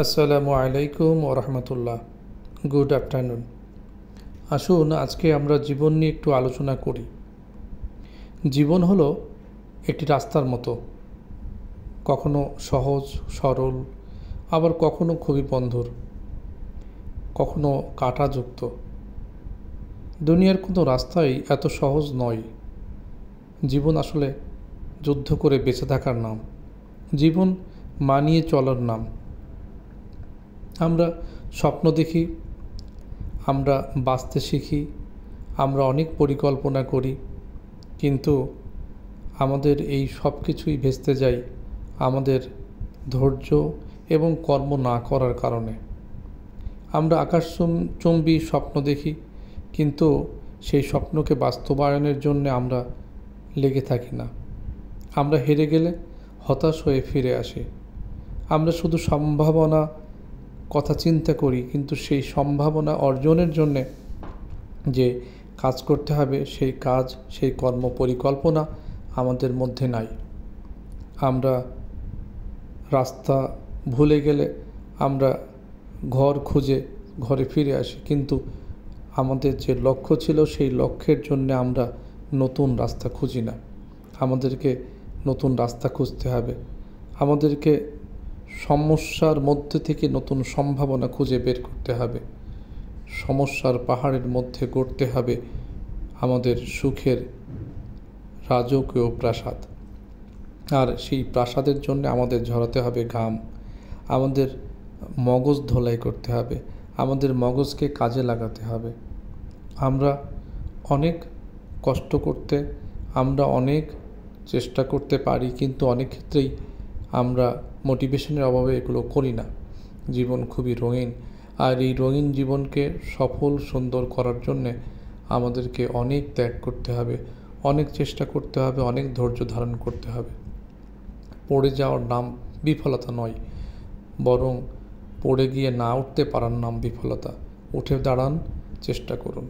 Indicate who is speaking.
Speaker 1: আসসালামু আলাইকুম ওরহমতুল্লাহ। Good afternoon. আসুন আজকে আমরা জীবন নিয়ে একটু আলোচনা করি। জীবন হলো একটি রাস্তার মতো, কখনো সহজ সরল, আবার কখনো খুবই বন্ধুর, কখনো কাঁটাযুক্ত। দুনিয়ার কোনো রাস্তাই এত সহজ নয়। জীবন আসলে যুদ্ধ করে বেঁচে থাকার নাম, জীবন মানিয়ে চলার নাম। আমরা স্বপ্ন দেখি, আমরা বাঁচতে শিখি, আমরা অনেক পরিকল্পনা করি, কিন্তু আমাদের এই সব কিছুই ভেস্তে যায় আমাদের ধৈর্য এবং কর্ম না করার কারণে। আমরা আকাশচুম্বী স্বপ্ন দেখি, কিন্তু সেই স্বপ্নকে বাস্তবায়নের জন্য আমরা লেগে থাকি না। আমরা হেরে গেলে হতাশ হয়ে ফিরে আসি। আমরা শুধু সম্ভাবনা কথা চিন্তা করি, কিন্তু সেই সম্ভাবনা অর্জনের জন্যে যে কাজ করতে হবে সেই কাজ, সেই কর্ম পরিকল্পনা আমাদের মধ্যে নাই। আমরা রাস্তা ভুলে গেলে আমরা ঘর খুঁজে ঘরে ফিরে আসি, কিন্তু আমাদের যে লক্ষ্য ছিল সেই লক্ষ্যের জন্য আমরা নতুন রাস্তা খুঁজি না। আমাদেরকে নতুন রাস্তা খুঁজতে হবে। আমাদেরকে সমস্যার মধ্যে থেকে নতুন সম্ভাবনা খুঁজে বের করতে হবে। সমস্যার পাহাড়ের মধ্যে গড়তে হবে আমাদের সুখের রাজকীয় প্রাসাদ। আর সেই প্রাসাদের জন্য আমাদের ঝরাতে হবে ঘাম, আমাদের মগজ ধোলাই করতে হবে, আমাদের মগজকে কাজে লাগাতে হবে। আমরা অনেক কষ্ট করতে, আমরা অনেক চেষ্টা করতে পারি, কিন্তু অনেক ক্ষেত্রেই আমরা মোটিভেশনের অভাবে এগুলো করি না। জীবন খুবই রঙিন, আর এই রঙিন জীবনকে সফল সুন্দর করার জন্যে আমাদেরকে অনেক ত্যাগ করতে হবে, অনেক চেষ্টা করতে হবে, অনেক ধৈর্য ধারণ করতে হবে। পড়ে যাওয়ার নাম বিফলতা নয়, বরং পড়ে গিয়ে না উঠতে পারার নাম বিফলতা। উঠে দাঁড়ান, চেষ্টা করুন।